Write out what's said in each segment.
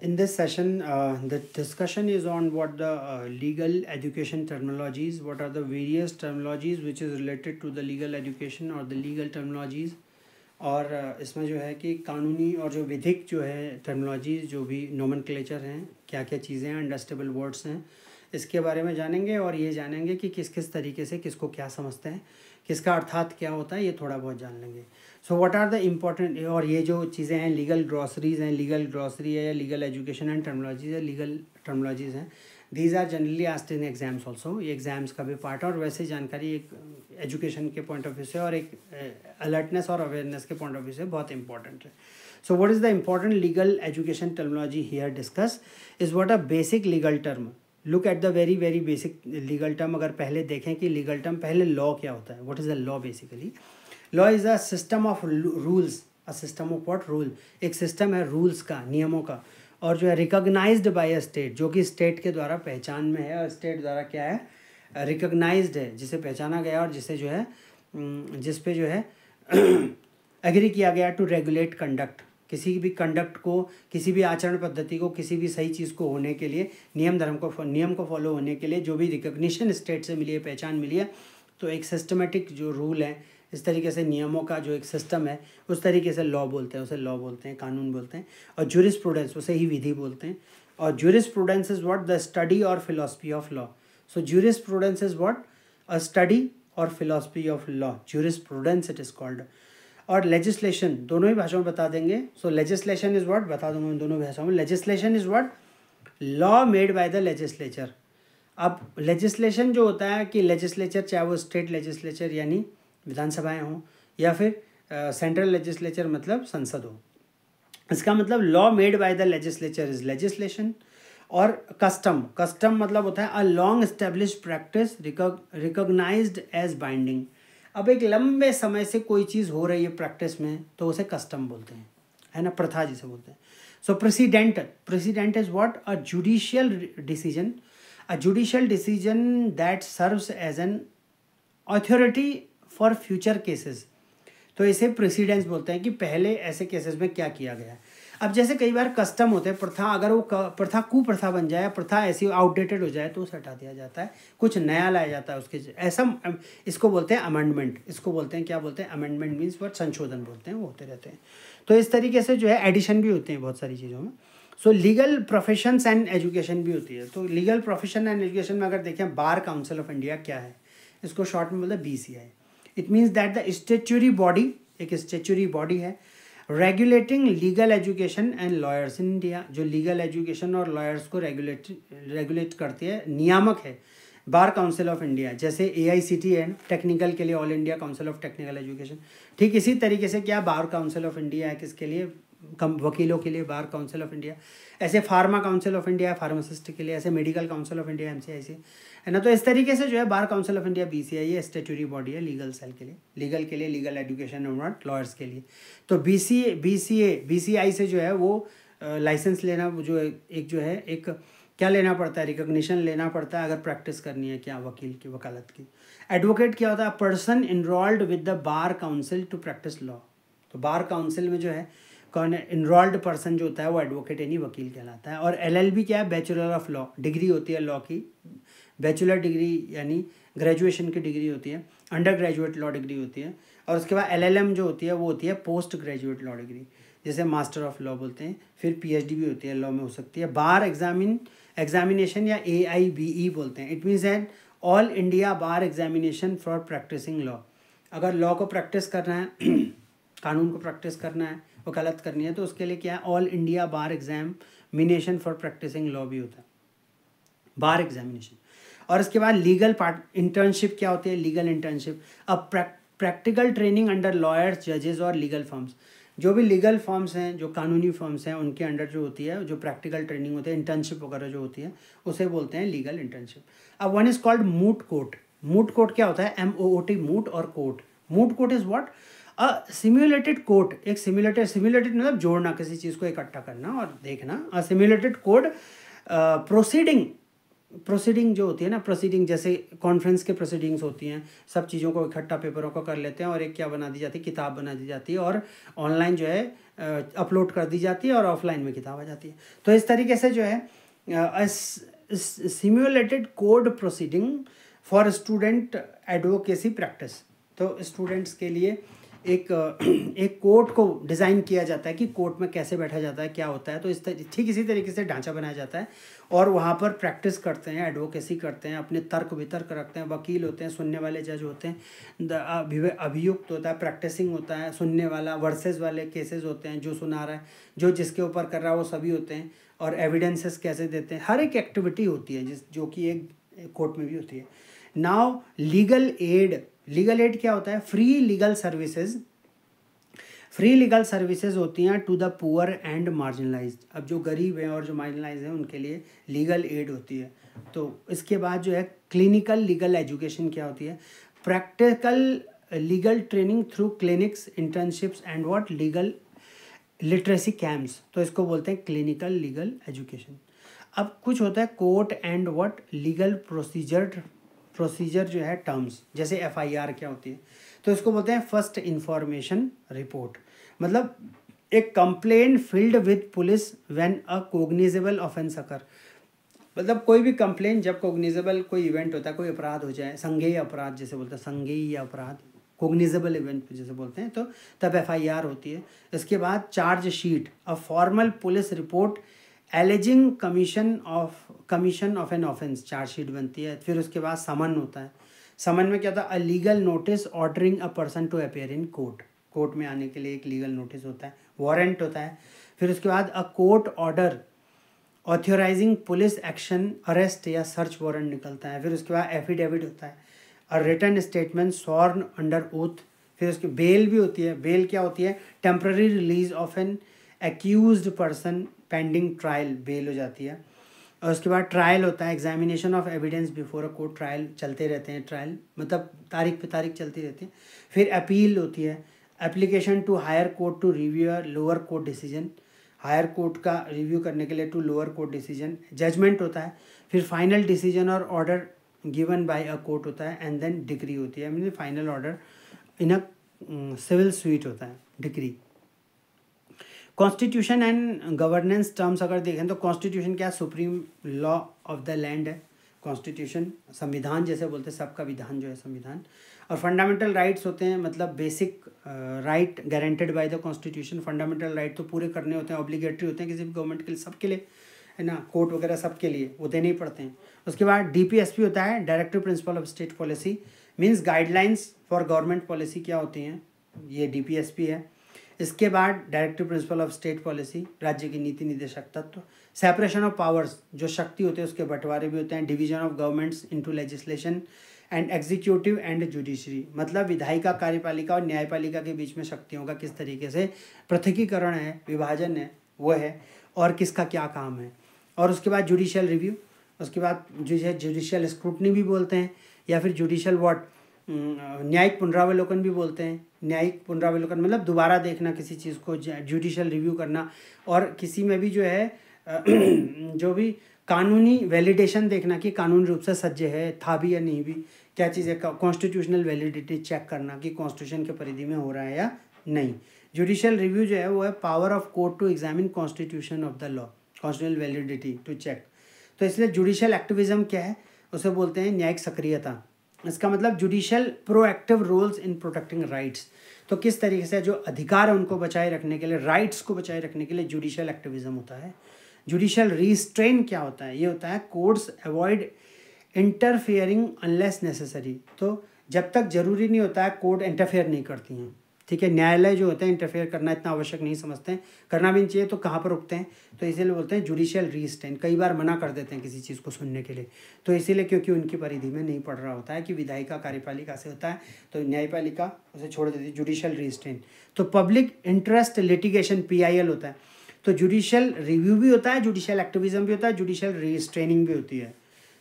In this session, the discussion is on what the legal education terminologies, what are the various terminologies which is related to the legal education or the legal terminologies, और इसमें जो है कि कानूनी और जो विधिक जो है टर्मिनोलॉजीज जो भी नोमेनक्लेचर हैं, क्या क्या चीज़ें हैं, अंडरस्टेबल वर्ड्स हैं, इसके बारे में जानेंगे और ये जानेंगे कि किस किस तरीके से किसको क्या समझते हैं, किसका अर्थात क्या होता है, ये थोड़ा बहुत जान लेंगे. So what are the important, और ये जो चीज़ें हैं लीगल ग्रॉसरीज हैं, लीगल ग्रॉसरी है या लीगल एजुकेशन एंड टर्मिनोलॉजीज है, लीगल टर्मिनोलॉजीज हैं. These are generally asked in exams also. ये एग्जाम्स का भी पार्ट है और वैसे जानकारी एक एजुकेशन के पॉइंट ऑफ व्यू से और एक अलर्टनेस और अवेयरनेस के पॉइंट ऑफ व्यू से बहुत इंपॉर्टेंट है. सो what is the important legal education terminology here discuss is what a basic legal term. Look at the very very basic legal term. अगर पहले देखें कि लीगल टर्म, पहले लॉ क्या होता है, what is the law basically. Law is a system of rules. A system of what rule. एक system है रूल्स का, नियमों का, और जो है रिकॉग्नाइज्ड बाय अ स्टेट, जो कि स्टेट के द्वारा पहचान में है और स्टेट द्वारा क्या है, रिकॉग्नाइज्ड है, जिसे पहचाना गया और जिसे जो है जिस पे जो है एग्री किया गया टू रेगुलेट कंडक्ट. किसी भी कंडक्ट को, किसी भी आचरण पद्धति को, किसी भी सही चीज़ को होने के लिए, नियम को फॉलो होने के लिए जो भी रिकॉग्निशन स्टेट से मिली है, पहचान मिली है, तो एक सिस्टमेटिक जो रूल है, इस तरीके से नियमों का जो एक सिस्टम है, उस तरीके से लॉ बोलते हैं, उसे लॉ बोलते हैं, कानून बोलते हैं. और ज्यूरिस्प्रूडेंस, उसे ही विधि बोलते हैं. और jurisprudence is what, the study और philosophy of law. So jurisprudence is what, a study और philosophy of law. Jurisprudence it is called. और लेजिस्लेशन दोनों ही भाषाओं में बता देंगे. सो लेजिस्लेशन इज़ व्हाट, बता दूंगा दोनों भाषाओं में. Legislation is what, law made by the legislature. अब लेजिस्लेशन जो होता है कि लेजिस्लेचर, चाहे वो स्टेट लेजिस्लेचर यानी विधानसभाएं हों या फिर सेंट्रल लेजिस्लेचर मतलब संसद हो, इसका मतलब law made by the legislature is legislation. और कस्टम, कस्टम मतलब होता है a long established practice recognised as binding. अब एक लंबे समय से कोई चीज़ हो रही है प्रैक्टिस में तो उसे कस्टम बोलते हैं, है ना, प्रथा जिसे बोलते हैं. सो president, president is what, a judicial decision, a judicial decision that serves as an authority for future cases. तो इसे प्रेसिडेंस बोलते हैं कि पहले ऐसे केसेस में क्या किया गया है. अब जैसे कई बार कस्टम होते हैं, प्रथा, अगर वो प्रथा कुप्रथा बन जाए, प्रथा ऐसी आउटडेटेड हो जाए तो उसे हटा दिया जाता है, कुछ नया लाया जाता है उसके, ऐसा इसको बोलते हैं अमेंडमेंट. इसको बोलते हैं, क्या बोलते हैं, अमेंडमेंट मीन्स व्हाट, संशोधन बोलते हैं, वो होते रहते हैं. तो इस तरीके से जो है एडिशन भी होते हैं बहुत सारी चीज़ों में. सो लीगल प्रोफेशंस एंड एजुकेशन भी होती है. तो लीगल प्रोफेशन एंड एजुकेशन में अगर देखें, बार काउंसिल ऑफ इंडिया क्या है, इसको शॉर्ट में बोलते हैं BCI. It means that the statutory body, एक स्टेचुरी बॉडी है regulating legal education and lawyers in India, जो लीगल एजुकेशन और लॉयर्स को रेगुलेट करती है, नियामक है. बार काउंसिल ऑफ इंडिया जैसे AICT है टेक्निकल के लिए, all India council of technical education, ठीक इसी तरीके से क्या बार काउंसिल ऑफ इंडिया है किसके लिए, वकीलों के लिए बार काउंसिल ऑफ इंडिया. ऐसे pharma council of India pharmacist के लिए, ऐसे medical council of India MCIC, है ना. तो इस तरीके से जो है bar council of India BCI ये स्टेचुरी बॉडी है लीगल सेल के लिए, लीगल एजुकेशन और नॉट लॉयर्स के लिए. तो BCI से जो है वो लाइसेंस लेना, जो एक जो है एक क्या लेना पड़ता है, रिकॉग्निशन लेना पड़ता है अगर प्रैक्टिस करनी है क्या, वकील की, वकालत की. एडवोकेट क्या होता है, person enrolled with the bar council to practise law. तो बार काउंसिल में जो है कौन है, इनरोल्ड पर्सन जो होता है वो एडवोकेट यानी वकील कहलाता है. और LLB क्या है, बैचलर ऑफ लॉ, डिग्री होती है लॉ की, बैचलर डिग्री यानी ग्रेजुएशन की डिग्री होती है, अंडर ग्रेजुएट लॉ डिग्री होती है. और उसके बाद LLM जो होती है वो होती है पोस्ट ग्रेजुएट लॉ डिग्री, जैसे मास्टर ऑफ लॉ बोलते हैं. फिर PhD भी होती है लॉ में, हो सकती है. बार एग्जामिनेशन या AIBE बोलते हैं. It means that all India bar examination for practising law. अगर लॉ को प्रैक्टिस करना है कानून को प्रैक्टिस करना है, वकालत करनी है, तो उसके लिए क्या है, all India bar examination for practising law भी होता है, बार एग्जामिनेशन. और इसके बाद लीगल पार्ट, इंटर्नशिप क्या होती है, लीगल इंटर्नशिप, अब प्रैक्टिकल ट्रेनिंग अंडर लॉयर्स, जजेस और लीगल फर्म्स. जो भी लीगल फर्म्स हैं, जो कानूनी फर्म्स हैं, उनके अंडर जो होती है, जो प्रैक्टिकल ट्रेनिंग होती है, इंटर्नशिप वगैरह जो होती है, उसे बोलते हैं लीगल इंटर्नशिप. अब one is called moot court. Moot court क्या होता है, MOOT, मूट और court. Moot court is what, a simulated court. एक सिम्युलेटेड मतलब जोड़ना, किसी चीज़ को इकट्ठा करना और देखना. अ सिम्युलेटेड कोर्ट प्रोसीडिंग जो होती है ना, प्रोसीडिंग जैसे कॉन्फ्रेंस के प्रोसीडिंग्स होती हैं, सब चीज़ों को इकट्ठा पेपरों को कर लेते हैं और एक क्या बना दी जाती है, किताब बना दी जाती है. और ऑनलाइन जो है अपलोड कर दी जाती है और ऑफलाइन में किताब आ जाती है। तो इस तरीके से जो है simulated code proceeding for student advocacy practice. तो स्टूडेंट्स के लिए एक कोर्ट को डिज़ाइन किया जाता है कि कोर्ट में कैसे बैठा जाता है, क्या होता है। तो ठीक इसी तरीके से ढांचा बनाया जाता है और वहाँ पर प्रैक्टिस करते हैं, एडवोकेसी करते हैं, अपने तर्क वितर्क रखते हैं, वकील होते हैं, सुनने वाले जज होते हैं, अभियुक्त होता है, प्रैक्टिसिंग होता है, सुनने वाला, वर्सेस वाले केसेस होते हैं, जो सुना रहा है, जो जिसके ऊपर कर रहा है वो सभी होते हैं, और एविडेंसेस कैसे देते हैं, हर एक एक्टिविटी होती है जो कि एक कोर्ट में भी होती है। नाउ लीगल एड क्या होता है? फ्री लीगल सर्विसेज होती हैं to the poor and marginalised. अब जो गरीब हैं और जो मार्जिनलाइज हैं उनके लिए लीगल एड होती है। तो इसके बाद जो है क्लिनिकल लीगल एजुकेशन क्या होती है? Practical legal training through clinics, internships and what legal literacy camps. तो इसको बोलते हैं क्लिनिकल लीगल एजुकेशन। अब कुछ होता है court and what legal procedure जो है टर्म्स, जैसे FIR क्या होती है? तो इसको बोलते हैं फर्स्ट इंफॉर्मेशन रिपोर्ट। मतलब एक complaint filed with police when a cognizable offence occur. मतलब कोई भी कंप्लेंट जब कोग्निजेबल कोई इवेंट होता है, कोई अपराध हो जाए, संज्ञेय अपराध जैसे बोलते हैं, संज्ञेय अपराध, कोग्निजेबल इवेंट जैसे बोलते हैं, तो तब FIR होती है। इसके बाद charge sheet, a formal police report aliasing commission of an offence, chargesheet बनती है। फिर उसके बाद समन होता है। समन में क्या होता है? A legal notice ordering a person to appear in court में आने के लिए एक लीगल नोटिस होता है। वारंट होता है। फिर उसके बाद a court order authorising police action, arrest या सर्च वारंट निकलता है। फिर उसके बाद एफिडेविट होता है, a written statement sworn under oath. फिर उसकी बेल भी होती है। बेल क्या होती है? Temporary release of an accused person pending trial, bail हो जाती है। और उसके बाद ट्रायल होता है, examination of evidence before a court, trial चलते रहते हैं, ट्रायल मतलब तारीख पे तारीख चलती रहती है। फिर अपील होती है, application to higher court to review lower court decision, higher court का रिव्यू करने के लिए to lower court decision. Judgment होता है। फिर फाइनल डिसीजन और order given by a court होता है। एंड देन डिक्री होती है, mean final order in a civil suit होता है, decree. Constitution and governance terms अगर देखें तो कॉन्स्टिट्यूशन क्या? Supreme law of the land है कॉन्स्टिट्यूशन। संविधान जैसे बोलते हैं, सबका विधान जो है संविधान। और फंडामेंटल राइट्स होते हैं, मतलब basic right guaranteed by the constitution. Fundamental right तो पूरे करने होते हैं, ऑब्लिगेटरी होते हैं किसी भी गवर्नमेंट के लिए, सबके लिए है ना, कोर्ट वगैरह सबके लिए, वो देने ही पड़ते हैं। उसके बाद DPSP होता है, directive principle of state policy, means guidelines for government policy क्या होती हैं, ये DPSP है। इसके बाद directive principle of state policy, राज्य की नीति निदेशक तत्व। सेपरेशन ऑफ पावर्स, जो शक्ति होते हैं उसके बंटवारे भी होते हैं। Division of governments into legislation and executive and judiciary, मतलब विधायिका, कार्यपालिका और न्यायपालिका के बीच में शक्तियों का किस तरीके से पृथकीकरण है, विभाजन है, वो है, और किसका क्या काम है। और उसके बाद जुडिशियल रिव्यू, उसके बाद जुडिशियल स्क्रूटनी भी बोलते हैं, या फिर जुडिशियल व्हाट, न्यायिक पुनरावलोकन भी बोलते हैं। न्यायिक पुनरावलोकन मतलब दोबारा देखना किसी चीज़ को, जुडिशियल रिव्यू करना। और किसी में भी जो है जो भी कानूनी वैलिडेशन देखना कि कानूनी रूप से सज्ज है, था भी या नहीं भी, क्या चीज़ है, कॉन्स्टिट्यूशनल वैलिडिटी चेक करना कि कॉन्स्टिट्यूशन के परिधि में हो रहा है या नहीं। जुडिशियल रिव्यू जो है वो है power of court to examine constitution of the law, constitutional validity to check. तो इसलिए जुडिशियल एक्टिविज्म क्या है, उसे बोलते हैं न्यायिक सक्रियता। इसका मतलब judicial proactive roles in protecting rights. तो किस तरीके से जो अधिकार है उनको बचाए रखने के लिए, राइट्स को बचाए रखने के लिए जुडिशियल एक्टिविज्म होता है। जुडिशियल रिस्ट्रेन क्या होता है? ये होता है courts avoid interfering unless necessary. तो जब तक जरूरी नहीं होता है कोर्ट इंटरफेयर नहीं करती हैं, ठीक है। न्यायालय जो होते हैं इंटरफेयर करना इतना आवश्यक नहीं समझते हैं, करना भी नहीं चाहिए, तो कहाँ पर रुकते हैं? तो इसीलिए बोलते हैं जुडिशियल रिस्ट्रेन। कई बार मना कर देते हैं किसी चीज़ को सुनने के लिए, तो इसीलिए क्योंकि उनकी परिधि में नहीं पड़ रहा होता है कि विधायिका कार्यपालिका से होता है, तो न्यायपालिका उसे छोड़ देती है, जुडिशियल रिस्ट्रेन। तो पब्लिक इंटरेस्ट लिटिगेशन PIL होता है। तो जुडिशियल रिव्यू भी होता है, जुडिशियल एक्टिविज्म भी होता है, जुडिशियल रिस्ट्रेनिंग भी होती है।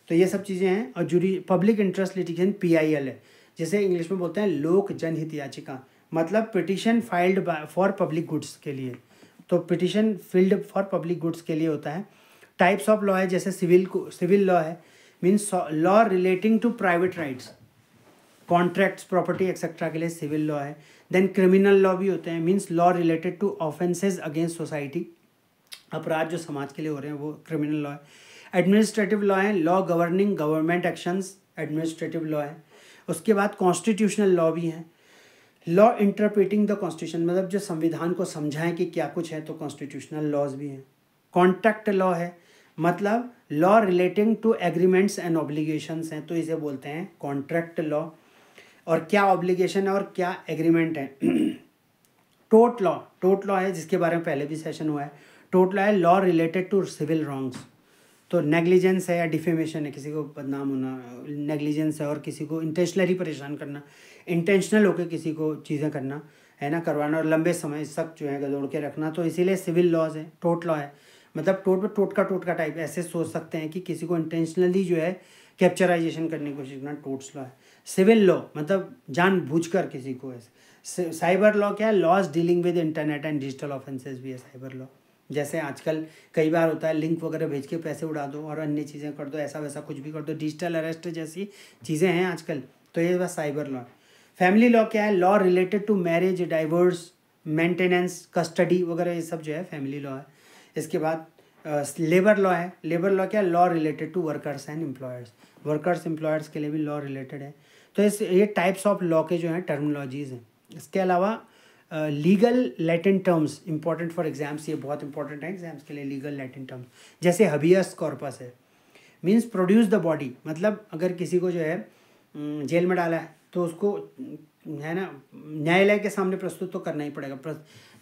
तो ये सब चीज़ें हैं। और पब्लिक इंटरेस्ट लिटिगेशन PIL है, जैसे इंग्लिश में बोलते हैं लोक जनहित याचिका, मतलब petition filed for public goods के लिए। तो petition filed for public goods के लिए होता है। टाइप्स ऑफ लॉ है, जैसे सिविल लॉ है, means law relating to private rights, contracts, property etcetera के लिए सिविल लॉ है। देन क्रिमिनल लॉ भी होते हैं, means law related to offences against society, अपराध जो समाज के लिए हो रहे हैं वो क्रिमिनल लॉ है। एडमिनिस्ट्रेटिव लॉ है, law governing government actions, administrative law है। उसके बाद कॉन्स्टिट्यूशनल लॉ भी है, लॉ इंटरप्रेटिंग द कॉन्स्टिट्यूशन, मतलब जो संविधान को समझाएं कि क्या कुछ है, तो कॉन्स्टिट्यूशनल लॉज भी हैं। कॉन्ट्रैक्ट लॉ है, मतलब law relating to agreements and obligations हैं, तो इसे बोलते हैं कॉन्ट्रैक्ट लॉ। और क्या ऑब्लिगेशन है और क्या एग्रीमेंट है। टोर्ट लॉ है, जिसके बारे में पहले भी सेशन हुआ है। टोर्ट लॉ है law related to civil wrongs, तो नेग्लिजेंस है या डिफेमेशन है, किसी को बदनाम होना, नेग्लिजेंस है, और किसी को इंटेंशनली परेशान करना, इंटेंशनल होकर किसी को चीज़ें करना है ना, करवाना, और लंबे समय तक जो है गदोड़ के रखना, तो इसीलिए सिविल लॉज है। टोर्ट लॉ है, मतलब टोटका टाइप, ऐसे सोच सकते हैं कि किसी को इंटेंशनली जो है कैप्चराइजेशन करने की कोशिश करना, टोर्ट्स लॉ है। सिविल लॉ मतलब जानबूझकर किसी को ऐसे। साइबर लॉ क्या है, laws dealing with internet and digital offences भी है साइबर लॉ। जैसे आजकल कई बार होता है लिंक वगैरह भेज के पैसे उड़ा दो और अन्य चीज़ें कर दो, ऐसा वैसा कुछ भी कर दो, डिजिटल अरेस्ट जैसी चीज़ें हैं आजकल, तो ये बस साइबर लॉ है। फैमिली लॉ क्या है, law related to marriage, divorce, maintenance, custody वगैरह, ये सब जो है फैमिली लॉ है। इसके बाद लेबर लॉ है, लेबर लॉ क्या है, law related to workers and employers, workers employers के लिए भी लॉ रिलेटेड है। तो ये टाइप्स ऑफ लॉ के जो हैं टर्मिनोलॉजीज़ हैं। इसके अलावा legal Latin terms important for exams, ये बहुत इंपॉर्टेंट है एग्जाम्स के लिए। लीगल लैटिन टर्म्स जैसे हबियस कॉर्पस है, मीन्स प्रोड्यूस द बॉडी, मतलब अगर किसी को जो है जेल में डाला है तो उसको है ना न्यायालय के सामने प्रस्तुत तो करना ही पड़ेगा,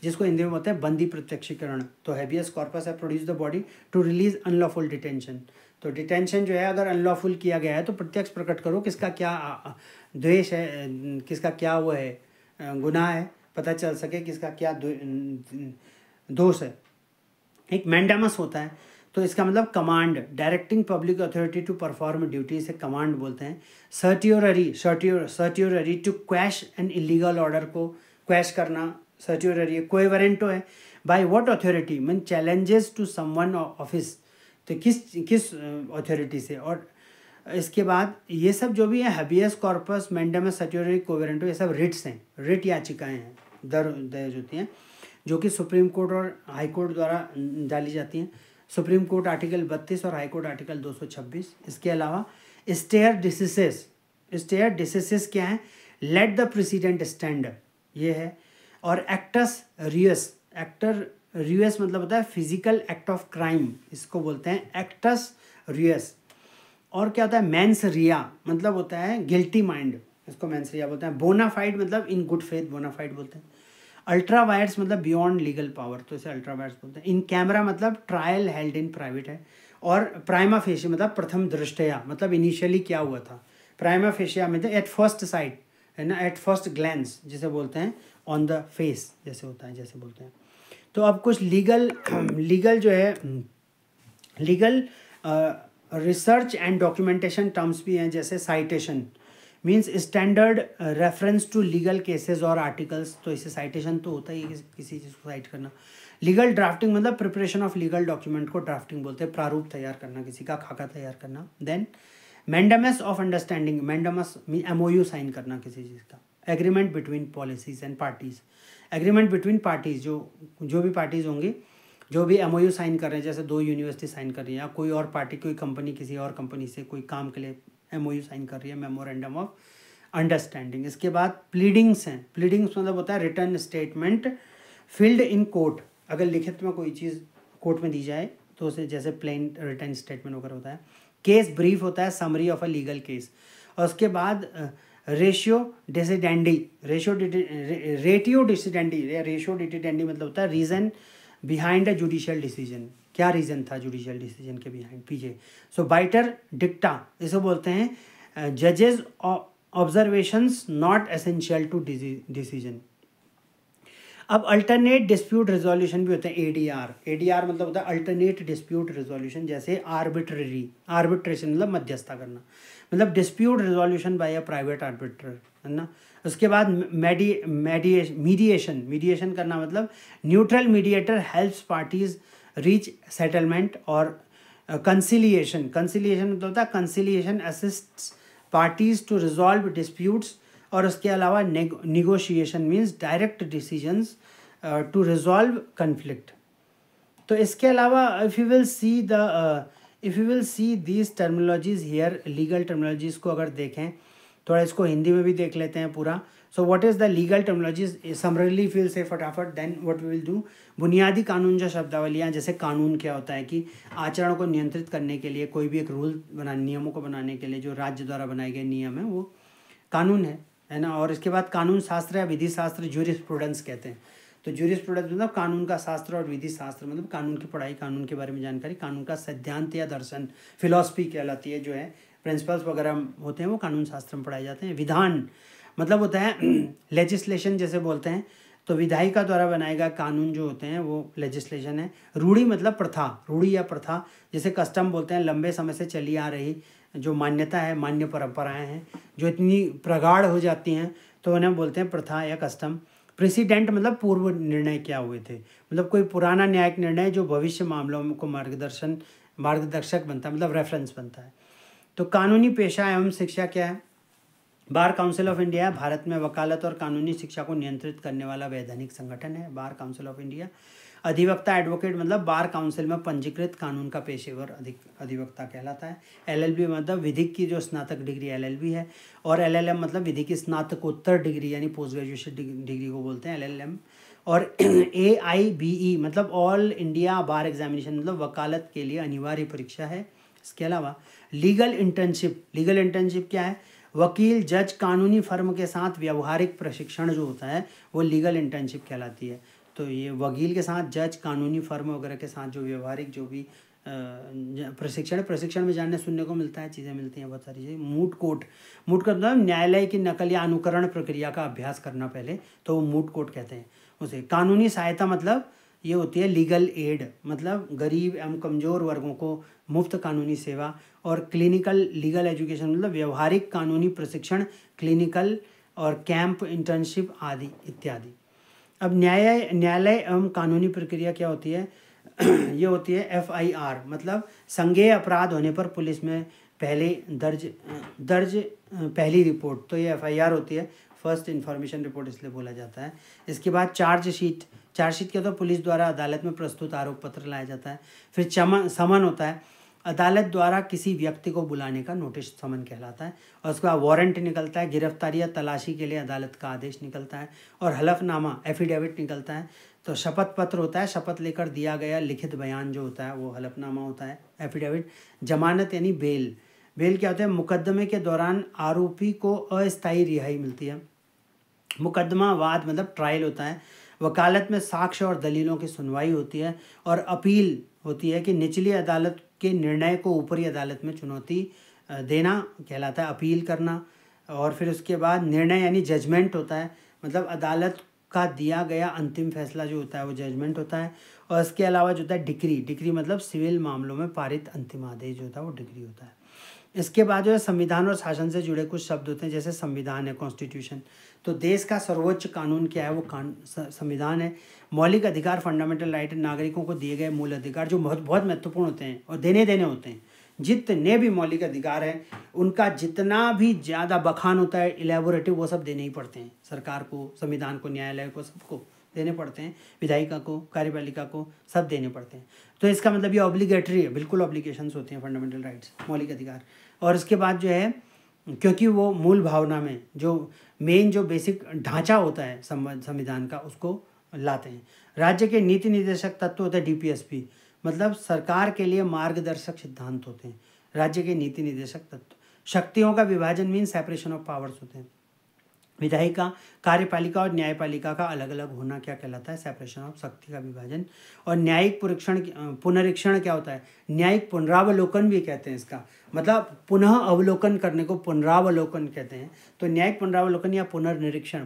जिसको हिंदी में बोलते हैं बंदी प्रत्यक्षीकरण। तो हैबियस कॉर्पस है produce the body to release unlawful detention, तो डिटेंशन जो है अगर अनलॉफुल किया गया है तो प्रत्यक्ष प्रकट करो किसका क्या द्वेष है, किसका क्या वो है गुनाह है, पता चल सके किसका क्या दोष है। एक मैंडामस होता है, तो इसका मतलब command, directing public authority to perform duty, से कमांड बोलते हैं। Certiorari to quash an illegal order, को क्वैश करना सर्टियोररी। कोएवरेंटो है, by what authority, mean challenges to someone office, तो किस अथॉरिटी से। और इसके बाद ये सब जो भी है हैबियस कॉर्पस, मैंडामस, सर्टियोररी, कोएवरेंटो, ये सब रिट्स हैं, रिट याचिकाएं हैं, दर्ज होती हैं, जो कि सुप्रीम कोर्ट और हाई कोर्ट द्वारा डाली जाती हैं। सुप्रीम कोर्ट आर्टिकल 32 और हाई कोर्ट आर्टिकल 226। इसके अलावा स्टेयर डिसीसेस क्या है, लेट द प्रेसिडेंट स्टैंड, ये है। और एक्टस रियस, मतलब होता है फिजिकल एक्ट ऑफ क्राइम, इसको बोलते हैं एक्टस रियस। और क्या होता है, मेंस रिया, मतलब होता है गिल्टी माइंड, इसको मेंस रिया बोलते हैं। बोनाफाइड मतलब इन गुड फेथ, बोनाफाइड बोलते हैं। अल्ट्रा वायर्स मतलब बियॉन्ड लीगल पावर, तो इसे अल्ट्रा वायर्स बोलते हैं। इन कैमरा मतलब ट्रायल हेल्ड इन प्राइवेट है। और प्राइमा फेशिया मतलब प्रथम दृष्टया, मतलब इनिशियली क्या हुआ था। प्राइमा फेशिया में एट फर्स्ट साइट है ना, एट फर्स्ट ग्लैंस जिसे बोलते हैं, ऑन द फेस जैसे होता है, जैसे बोलते हैं। तो अब कुछ लीगल जो है legal research and documentation terms भी हैं, जैसे citation means standard reference to legal cases और आर्टिकल्स, तो इसे साइटेशन तो होता ही है किसी चीज़ को साइट करना। लीगल ड्राफ्टिंग मतलब प्रिपरेशन ऑफ लीगल डॉक्यूमेंट को ड्राफ्टिंग बोलते हैं, प्रारूप तैयार करना, किसी का खाका तैयार करना। Then mandamus of understanding, mandamus MOU sign करना किसी चीज़ का। Agreement between policies and parties, agreement between parties, जो भी पार्टीज होंगी, जो भी MOU साइन कर रहे हैं, जैसे 2 यूनिवर्सिटी साइन कर रही है, या कोई और पार्टी, कोई कंपनी किसी और कंपनी से कोई काम के लिए MOU साइन कर रही है, मेमोरेंडम ऑफ अंडरस्टैंडिंग। इसके बाद प्लीडिंग्स हैं, प्लीडिंग्स मतलब होता है return statement filled in court, अगर लिखित में कोई चीज़ कोर्ट में दी जाए तो उसे जैसे प्लेन रिटर्न स्टेटमेंट वगैरह होता है। केस ब्रीफ होता है, summary of a legal case. और उसके बाद रेशियो डिसिडेंडी मतलब होता है reason behind a judicial decision, क्या रीज़न था जुडिशियल डिसीजन के बिहाइंड पीछे। सो बाइटर डिक्टा, इसे बोलते हैं जजेस observations not essential to decision. अब अल्टरनेट डिस्प्यूट रेजोल्यूशन भी होते हैं, ADR मतलब होता है अल्टरनेट डिस्प्यूट रेजोल्यूशन, जैसे आर्बिट्रेशन मतलब मध्यस्थता करना, मतलब dispute resolution by a private arbitrator, है ना। उसके बाद मीडिएशन करना, मतलब neutral mediator helps parties reach settlement. और कंसिलिएशन मतलब होता है conciliation assists parties to resolve disputes, और उसके अलावा negotiation means direct decisions to resolve conflict. तो इसके अलावा if you will see these terminologies here, legal terminologies को अगर देखें, थोड़ा इसको हिंदी में भी देख लेते हैं पूरा। So what is the legal terminologies summarily will see फटाफट, then what we will do. बुनियादी कानून जो शब्दावलियाँ, जैसे कानून क्या होता है कि आचरण को नियंत्रित करने के लिए कोई भी एक रूल बनाने, नियमों को बनाने के लिए जो राज्य द्वारा बनाए गए नियम है वो कानून है ना। और इसके बाद कानून शास्त्र या विधि शास्त्र, ज्यूरिस्प्रूडेंस कहते हैं। तो ज्यूरिस्प्रूडेंस मतलब कानून का शास्त्र, और विधि शास्त्र मतलब कानून की पढ़ाई, कानून के बारे में जानकारी, कानून का सिद्धांत या दर्शन, फिलॉसफी कहलाती है, जो है प्रिंसिपल्स वगैरह होते हैं वो कानून शास्त्र में पढ़ाए जाते हैं। विधान मतलब होता है लेजिस्लेशन जैसे बोलते हैं, तो विधायिका द्वारा बनाए गए कानून जो होते हैं वो लेजिस्लेशन है। रूढ़ी मतलब प्रथा, रूढ़ी या प्रथा, जैसे कस्टम बोलते हैं, लंबे समय से चली आ रही जो मान्यता है, मान्य परंपराएं हैं जो इतनी प्रगाढ़ हो जाती हैं तो उन्हें बोलते हैं प्रथा या कस्टम। प्रेसिडेंट मतलब पूर्व निर्णय क्या हुए थे, मतलब कोई पुराना न्यायिक निर्णय जो भविष्य मामलों को मार्गदर्शक बनता है, मतलब रेफरेंस बनता है। तो कानूनी पेशा एवं शिक्षा क्या है? Bar council of India Bharat में वकालत और कानूनी शिक्षा को नियंत्रित करने वाला वैधानिक संगठन है, बार काउंसिल ऑफ इंडिया। अधिवक्ता एडवोकेट मतलब बार काउंसिल में पंजीकृत कानून का पेशेवर अधिवक्ता कहलाता है। एलएलबी मतलब विधिक की जो स्नातक डिग्री एलएलबी है, और एलएलएम मतलब विधि की स्नातकोत्तर डिग्री यानी पोस्ट ग्रेजुएशन डिग्री को बोलते हैं एलएलएम। और AIBE मतलब ऑल इंडिया बार एग्जामिनेशन मतलब वकालत के लिए अनिवार्य परीक्षा है। इसके अलावा लीगल इंटर्नशिप क्या है? वकील, जज, कानूनी फर्म के साथ व्यवहारिक प्रशिक्षण जो होता है वो लीगल इंटर्नशिप कहलाती है। तो ये वकील के साथ, जज, कानूनी फर्म वगैरह के साथ जो व्यवहारिक जो भी प्रशिक्षण में जानने सुनने को मिलता है, चीज़ें मिलती हैं बहुत सारी चीज़ें। मूट कोर्ट मतलब न्यायालय की नकल या अनुकरण प्रक्रिया का अभ्यास करना पहले, तो वो मूट कोर्ट कहते हैं उसे। कानूनी सहायता मतलब ये होती है लीगल एड, मतलब गरीब एवं कमज़ोर वर्गों को मुफ्त कानूनी सेवा। और क्लिनिकल लीगल एजुकेशन मतलब व्यवहारिक कानूनी प्रशिक्षण, क्लिनिकल और कैंप, इंटर्नशिप आदि इत्यादि। अब न्यायालय एवं कानूनी प्रक्रिया क्या होती है? ये होती है FIR मतलब संज्ञेय अपराध होने पर पुलिस में पहली रिपोर्ट, तो ये FIR होती है, फर्स्ट इन्फॉर्मेशन रिपोर्ट इसलिए बोला जाता है। इसके बाद चार्जशीट क्या होता है? पुलिस द्वारा अदालत में प्रस्तुत आरोप पत्र लाया जाता है। फिर समन होता है, अदालत द्वारा किसी व्यक्ति को बुलाने का नोटिस समन कहलाता है। और उसके बाद वारंट निकलता है, गिरफ्तारी या तलाशी के लिए अदालत का आदेश निकलता है। और हलफनामा एफिडेविट निकलता है। तो शपथ पत्र होता है, शपथ लेकर दिया गया लिखित बयान जो होता है वो हलफनामा होता है, एफिडेविट। जमानत यानी बेल क्या होता है? मुकदमे के दौरान आरोपी को अस्थायी रिहाई मिलती है। मुकदमा वाद मतलब ट्रायल होता है। वकालत में साक्ष्य और दलीलों की सुनवाई होती है। और अपील होती है कि निचली अदालत के निर्णय को ऊपरी अदालत में चुनौती देना कहलाता है, अपील करना। और फिर उसके बाद निर्णय यानी जजमेंट होता है, मतलब अदालत का दिया गया अंतिम फैसला जो होता है वो जजमेंट होता है। और इसके अलावा जो होता है डिक्री मतलब सिविल मामलों में पारित अंतिम आदेश जो होता है वो डिक्री होता है। इसके बाद जो है संविधान और शासन से जुड़े कुछ शब्द होते हैं, जैसे संविधान है, कॉन्स्टिट्यूशन। तो देश का सर्वोच्च कानून क्या है? वो संविधान है। मौलिक अधिकार, फंडामेंटल राइट, नागरिकों को दिए गए मूल अधिकार जो बहुत महत्वपूर्ण होते हैं और देने होते हैं। जितने भी मौलिक अधिकार हैं उनका जितना भी ज़्यादा बखान होता है, इलेबोरेटिव, वो सब देने ही पड़ते हैं सरकार को, संविधान को, न्यायालय को, सबको देने पड़ते हैं, विधायिका को, कार्यपालिका को, सब देने पड़ते हैं। तो इसका मतलब ये ऑब्लिगेटरी है, बिल्कुल ऑब्लिगेशंस होती हैं फंडामेंटल राइट्स, मौलिक अधिकार। और इसके बाद जो है क्योंकि वो मूल भावना में जो मेन जो बेसिक ढांचा होता है संविधान का उसको लाते हैं। राज्य के नीति निर्देशक तत्व होते हैं DPSP, मतलब सरकार के लिए मार्गदर्शक सिद्धांत होते हैं राज्य के नीति निर्देशक तत्व। शक्तियों का विभाजन मीन सेपरेशन ऑफ पावर्स होते हैं। विधायिका, कार्यपालिका और न्यायपालिका का अलग अलग होना क्या कहलाता है? सेपरेशन ऑफ, शक्ति का विभाजन। और न्यायिक पुनरीक्षण क्या होता है? न्यायिक पुनरावलोकन भी कहते हैं इसका, मतलब पुनः अवलोकन करने को पुनरावलोकन कहते हैं। तो न्यायिक पुनरावलोकन या पुनरीक्षण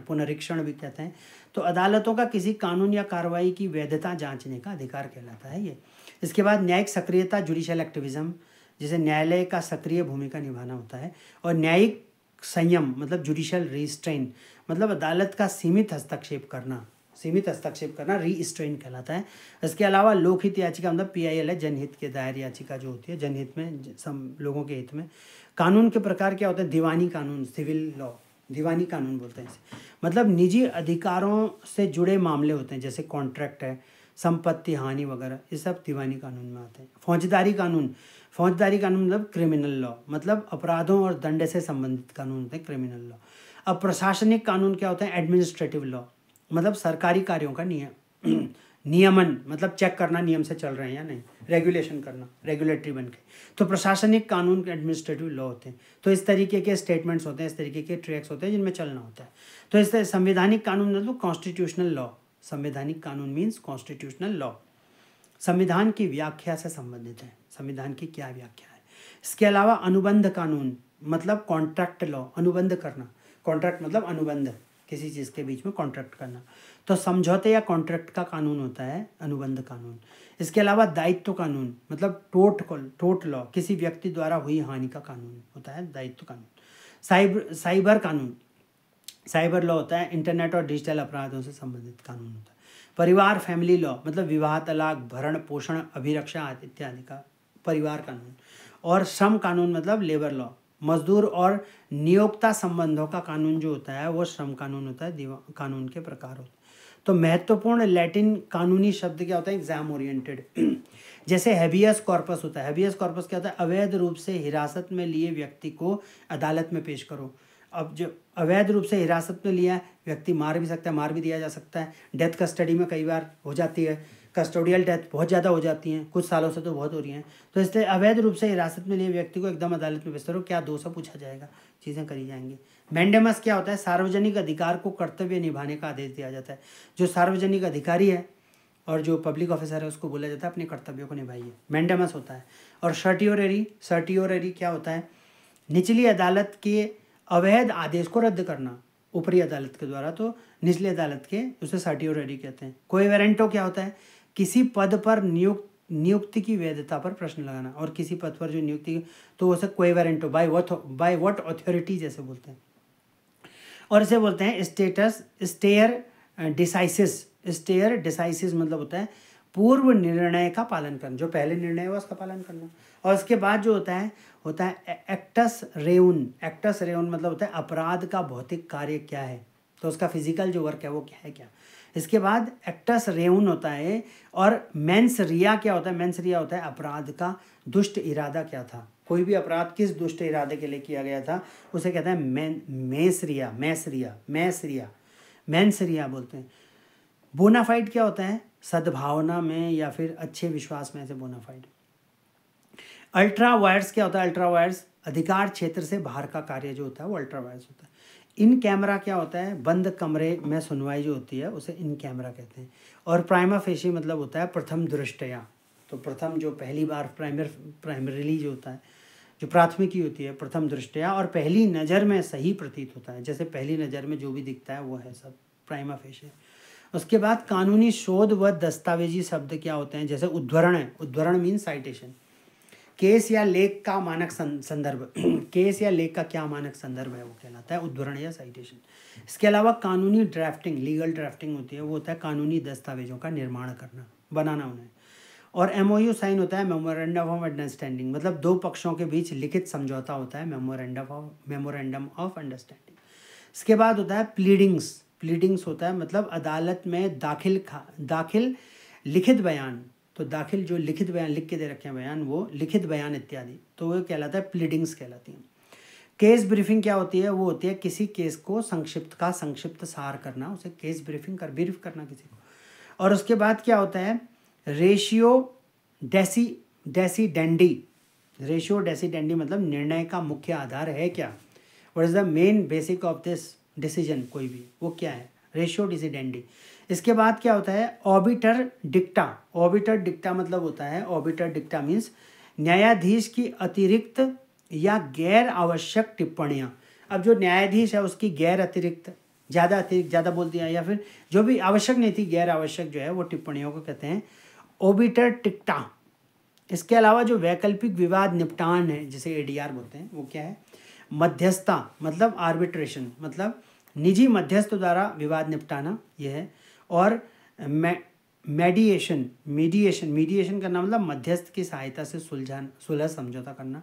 भी कहते हैं। तो अदालतों का किसी कानून या कार्रवाई की वैधता जांचने का अधिकार कहलाता है ये। इसके बाद न्यायिक सक्रियता, जुडिशियल एक्टिविज्म, जिसे न्यायालय का सक्रिय भूमिका निभाना होता है। और न्यायिक संयम मतलब जुडिशियल रिस्ट्रेन, मतलब अदालत का सीमित हस्तक्षेप करना, सीमित हस्तक्षेप करना रीस्ट्रेन कहलाता है। इसके अलावा लोकहित याचिका मतलब PIL है, जनहित के दायर याचिका जो होती है, जनहित में लोगों के हित में। कानून के प्रकार क्या होते हैं? दीवानी कानून, सिविल लॉ, दीवानी कानून बोलते हैं इसे, मतलब निजी अधिकारों से जुड़े मामले होते हैं, जैसे कॉन्ट्रैक्ट है, संपत्ति हानि वगैरह, ये सब दीवानी कानून में आते हैं। फौजदारी कानून, फौजदारी कानून मतलब क्रिमिनल लॉ, मतलब अपराधों और दंड से संबंधित कानून होते हैं क्रिमिनल लॉ। अब प्रशासनिक कानून क्या होता है? एडमिनिस्ट्रेटिव लॉ, मतलब सरकारी कार्यों का नियमन, मतलब चेक करना नियम से चल रहे हैं या नहीं, रेगुलेशन करना, रेगुलेटरी बन के। तो प्रशासनिक कानून एडमिनिस्ट्रेटिव लॉ होते हैं। तो इस तरीके के स्टेटमेंट्स होते हैं, इस तरीके के ट्रैक्स होते हैं जिनमें चलना होता है। तो इस तरह संवैधानिक कानून मतलब कॉन्स्टिट्यूशनल लॉ, संवैधानिक कानून मीन्स कॉन्स्टिट्यूशनल लॉ, संविधान की व्याख्या से संबंधित है, संविधान की क्या व्याख्या है। इसके अलावा अनुबंध कानून मतलब कॉन्ट्रैक्ट लॉ, अनुबंध करना, कॉन्ट्रैक्ट मतलब अनुबंध, किसी चीज़ के बीच में कॉन्ट्रैक्ट करना। तो समझौते या कॉन्ट्रैक्ट का कानून होता है अनुबंध कानून। इसके अलावा दायित्व कानून मतलब टोट लॉ, किसी व्यक्ति द्वारा हुई हानि का कानून होता है दायित्व कानून। साइबर कानून, साइबर लॉ होता है इंटरनेट और डिजिटल अपराधों से संबंधित कानून होता है। परिवार फैमिली लॉ मतलब विवाह, तलाक, भरण पोषण, अभिरक्षा इत्यादि का परिवार कानून। और श्रम कानून मतलब लेबर लॉ, मजदूर और नियोक्ता संबंधों का कानून जो होता है वो श्रम कानून होता है, कानून के प्रकार होते हैं। तो महत्वपूर्ण लैटिन कानूनी शब्द क्या होता है? एग्जाम ओरिएंटेड, जैसे हैबियस कॉर्पस होता है। हैबियस कॉर्पस क्या होता है? अवैध रूप से हिरासत में लिए व्यक्ति को अदालत में पेश करो। अब जो अवैध रूप से हिरासत में लिया व्यक्ति मार भी सकता है, मार भी दिया जा सकता है। डेथ कस्टडी में कई बार हो जाती है, कस्टोडियल डेथ बहुत ज़्यादा हो जाती हैं, कुछ सालों से तो बहुत हो रही हैं। तो इसलिए अवैध रूप से हिरासत में लिए व्यक्ति को एकदम अदालत में पेश करो, क्या दोष पूछा जाएगा, चीज़ें करी जाएंगी। मैंडेमस क्या होता है? सार्वजनिक अधिकार को कर्तव्य निभाने का आदेश दिया जाता है। जो सार्वजनिक अधिकारी है और जो पब्लिक ऑफिसर है उसको बोला जाता है अपने कर्तव्यों को निभाइए, मैंडेमस होता है। और सर्टियोररी क्या होता है? निचली अदालत के अवैध आदेश को रद्द करना ऊपरी अदालत के द्वारा, तो निचली अदालत के उसे सर्टियोररी कहते हैं। कोएवेरेंटो क्या होता है? किसी पद पर नियुक्ति की वैधता पर प्रश्न लगाना, और किसी पद पर जो नियुक्ति, तो उसे कोएवेरेंटो बाय व्हाट अथॉरिटी जैसे बोलते हैं। और इसे बोलते हैं स्टेयर डिसाइसिस मतलब होता है पूर्व निर्णय का पालन करना, जो पहले निर्णय हुआ उसका पालन करना। और उसके बाद जो होता है एक्टस रेउन मतलब होता है अपराध का भौतिक कार्य क्या है, तो उसका फिजिकल जो वर्क है वो क्या है क्या। इसके बाद एक्टस रेउन होता है। और मेंस रिया क्या होता है? मेंस रिया होता है अपराध का दुष्ट इरादा क्या था, कोई भी अपराध किस दुष्ट इरादे के लिए किया गया था उसे कहते हैं मेंस रिया बोलते हैं। बोनाफाइड क्या होता है? सद्भावना में या फिर अच्छे विश्वास में से बोनाफाइड। अल्ट्रा वायर्स क्या होता है? अल्ट्रा वायर्स अधिकार क्षेत्र से बाहर का कार्य जो होता है वो अल्ट्रा वायर्स होता है। इन कैमरा क्या होता है? बंद कमरे में सुनवाई जो होती है उसे इन कैमरा कहते हैं। और प्राइमा फेशी मतलब होता है प्रथम दृष्टया, तो प्रथम जो पहली बार प्राइमरीली जो होता है, जो प्राथमिकी होती है प्रथम दृष्टया, और पहली नज़र में सही प्रतीत होता है, जैसे पहली नज़र में जो भी दिखता है वो है सब प्राइमा फेशी। उसके बाद कानूनी शोध व दस्तावेजी शब्द क्या होते हैं? जैसे उद्धरण है, उद्धरण मीन साइटेशन। केस या लेख का मानक संदर्भ, केस या लेख का क्या मानक संदर्भ है वो कहलाता है उद्धरण या साइटेशन। इसके अलावा कानूनी ड्राफ्टिंग, लीगल ड्राफ्टिंग होती है, वो होता है कानूनी दस्तावेजों का निर्माण करना, बनाना उन्हें। और MOU साइन होता है मेमोरेंडम ऑफ अंडरस्टैंडिंग, मतलब दो पक्षों के बीच लिखित समझौता होता है मेमोरेंडम ऑफ अंडरस्टैंडिंग। इसके बाद होता है प्लीडिंग्स होता है मतलब अदालत में दाखिल लिखित बयान, तो दाखिल जो लिखित बयान लिख के दे रखे हैं बयान, वो लिखित बयान इत्यादि, तो वो कहलाता है प्लीडिंग्स कहलाती हैं। केस ब्रीफिंग क्या होती है? वो होती है किसी केस को संक्षिप्त सार करना, उसे केस ब्रीफ करना किसी को। और उसके बाद क्या होता है? रेशियो डेसिडेंडी मतलब निर्णय का मुख्य आधार है क्या, what is the main basic of this decision, कोई भी वो क्या है, रेशियो डेसिडेंडी। इसके बाद क्या होता है? ऑबिटर डिक्टा मतलब होता है, ऑबिटर डिक्टा मीन्स न्यायाधीश की अतिरिक्त या गैर आवश्यक टिप्पणियाँ। अब जो न्यायाधीश है उसकी गैर अतिरिक्त ज़्यादा बोल दिया, या फिर जो भी आवश्यक नहीं थी गैर आवश्यक जो है वो टिप्पणियों को कहते हैं ऑबिटर डिक्टा। इसके अलावा जो वैकल्पिक विवाद निपटान है जिसे ADR बोलते हैं, वो क्या है? मध्यस्थता मतलब आर्बिट्रेशन, मतलब निजी मध्यस्थ द्वारा विवाद निपटाना ये है। और मीडिएशन करना मतलब मध्यस्थ की सहायता से सुलह समझौता करना।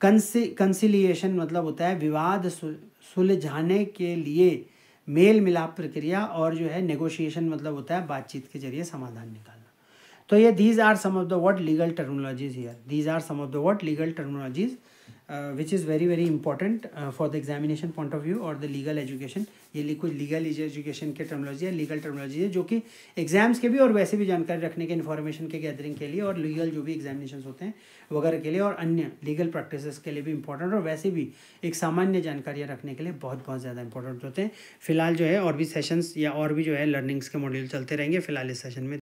कंसिलिएशन मतलब होता है विवाद सुलझाने के लिए मेल मिलाप प्रक्रिया, और जो है नेगोशिएशन मतलब होता है बातचीत के जरिए समाधान निकालना। तो ये these are some of the what legal terminologies here. These are some of the what legal terminologies which is very very important for the examination point of view और the legal education. ये कुछ legal education के terminology है, legal terminology है जो कि exams के भी और वैसे भी जानकारी रखने के, इन्फॉर्मेशन के गैदरिंग के लिए और लीगल जो भी एग्जामिनेशन होते हैं वगैरह के लिए और अन्य लीगल प्रैक्टिसेस के लिए भी इंपॉर्टेंट, और वैसे भी एक सामान्य जानकारियाँ रखने के लिए बहुत बहुत ज़्यादा इंपॉर्टेंट होते हैं। फिलहाल जो है और भी सेशंस या और भी जो है लर्निंग्स के मॉड्यूल चलते रहेंगे। फिलहाल इस सेशन में